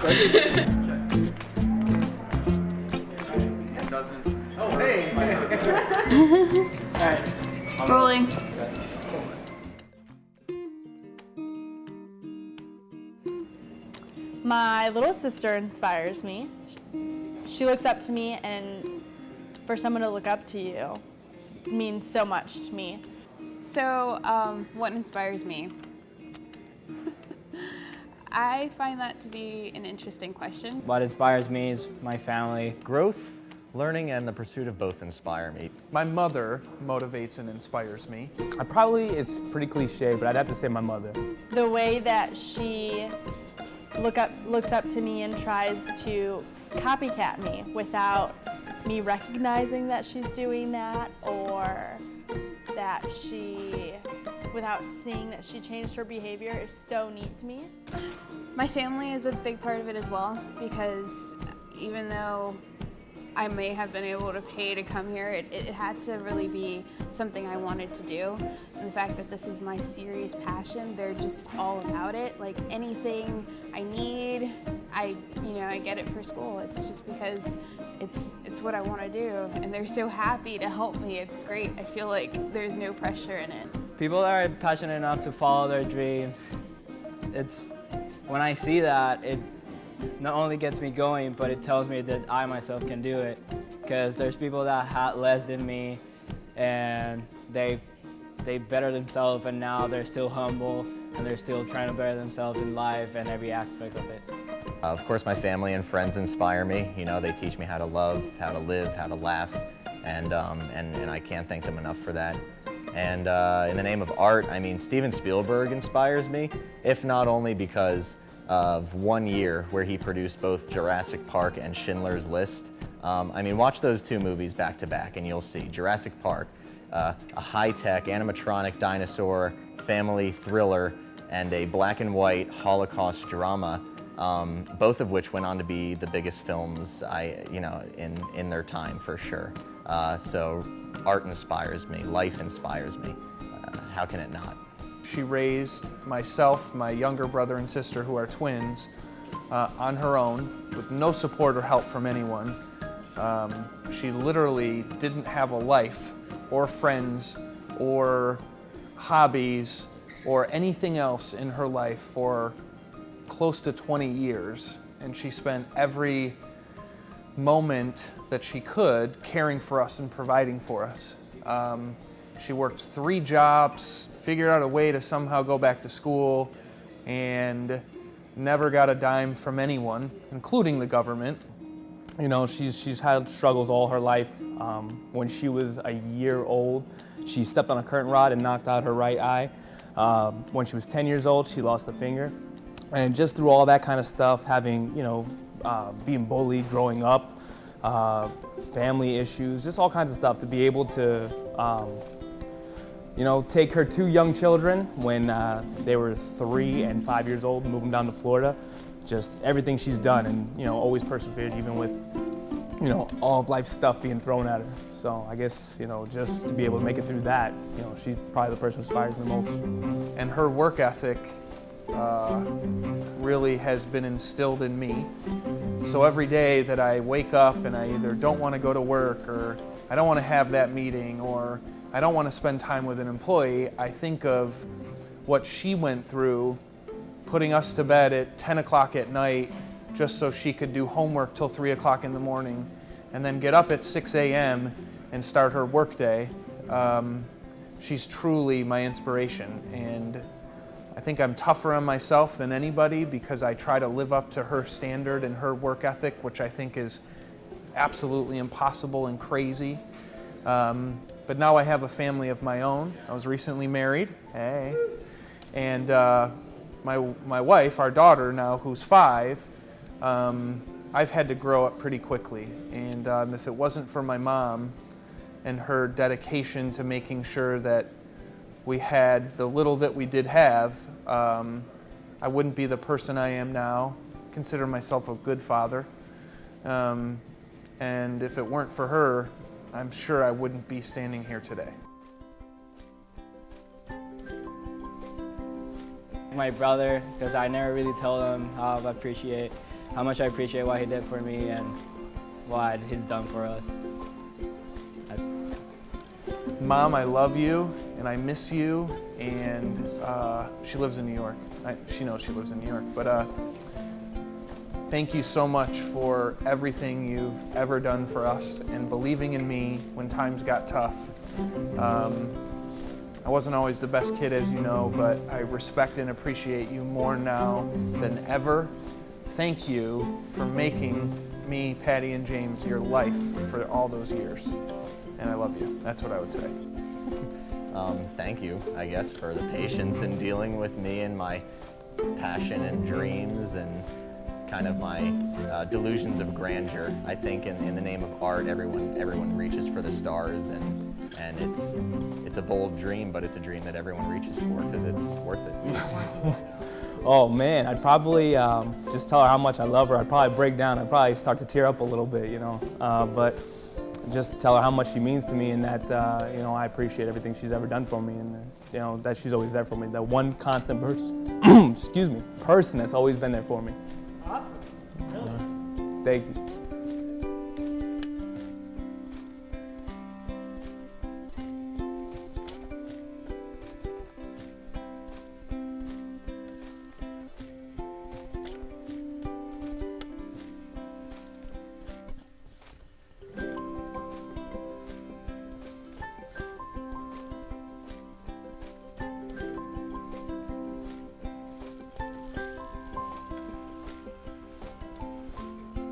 Oh, hey! Alright. Rolling. My little sister inspires me. She looks up to me, and for someone to look up to you means so much to me. So, what inspires me? I find that to be an interesting question. What inspires me is my family. Growth, learning, and the pursuit of both inspire me. My mother motivates and inspires me. It's pretty cliche, but I'd have to say my mother. The way that she looks up to me and tries to copycat me without me recognizing that she's doing that, or that without seeing that she changed her behavior, is so neat to me. My family is a big part of it as well, because even though I may have been able to pay to come here, it had to really be something I wanted to do. And the fact that this is my serious passion, they're just all about it. Like anything I need, I get it for school. It's just because it's what I want to do, and they're so happy to help me. It's great. I feel like there's no pressure in it. People that are passionate enough to follow their dreams, when I see that, it not only gets me going, but it tells me that I myself can do it. Because there's people that had less than me, and they better themselves, and now they're still humble, and they're still trying to better themselves in life and every aspect of it. Of course, my family and friends inspire me. You know, they teach me how to love, how to live, how to laugh, and I can't thank them enough for that. And in the name of art, I mean, Steven Spielberg inspires me, if not only because of 1 year where he produced both Jurassic Park and Schindler's List. I mean, watch those two movies back to back and you'll see Jurassic Park, a high-tech animatronic dinosaur family thriller, and a black and white Holocaust drama, both of which went on to be the biggest films in their time, for sure. So art inspires me, life inspires me. How can it not? She raised myself, my younger brother and sister, who are twins, on her own, with no support or help from anyone. She literally didn't have a life, or friends, or hobbies, or anything else in her life for close to 20 years. And she spent every moment that she could caring for us and providing for us. She worked 3 jobs, figured out a way to somehow go back to school, and never got a dime from anyone, including the government. You know, she's had struggles all her life. When she was a year old, she stepped on a curtain rod and knocked out her right eye. When she was 10 years old, she lost a finger. And just through all that kind of stuff, having, being bullied growing up, family issues, just all kinds of stuff, to be able to take her 2 young children when they were 3 and 5 years old, move them down to Florida. Just everything she's done, and always persevered, even with all of life's stuff being thrown at her. So I guess just to be able to make it through that, she's probably the person who inspires me most. And her work ethic really has been instilled in me. So every day that I wake up and I either don't want to go to work, or I don't want to have that meeting, or I don't want to spend time with an employee, I think of what she went through, putting us to bed at 10 o'clock at night just so she could do homework till 3 o'clock in the morning, and then get up at 6 a.m. and start her workday. She's truly my inspiration, and I think I'm tougher on myself than anybody because I try to live up to her standard and her work ethic, which I think is absolutely impossible and crazy. But now I have a family of my own. I was recently married, hey, and my wife, our daughter now, who's 5, I've had to grow up pretty quickly. And if it wasn't for my mom and her dedication to making sure that we had the little that we did have, I wouldn't be the person I am now. I consider myself a good father. And if it weren't for her, I'm sure I wouldn't be standing here today. My brother, because I never really told him how I appreciate how much I appreciate what he did for me and what he's done for us. Mom, I love you and I miss you, and she lives in New York. She knows she lives in New York, but thank you so much for everything you've ever done for us and believing in me when times got tough. I wasn't always the best kid, as you know, but I respect and appreciate you more now than ever. Thank you for making me, Patty, and James your life for all those years. And I love you. That's what I would say. Thank you, I guess, for the patience in dealing with me and my passion and dreams and kind of my delusions of grandeur. I think in the name of art, everyone reaches for the stars, and it's a bold dream, but it's a dream that everyone reaches for because it's worth it. Oh man, I'd probably just tell her how much I love her. I'd probably break down. I'd probably start to tear up a little bit, you know. But just tell her how much she means to me, and that you know, I appreciate everything she's ever done for me, and you know, that she's always there for me. That one constant person that's always been there for me. Awesome. Really? Thank you.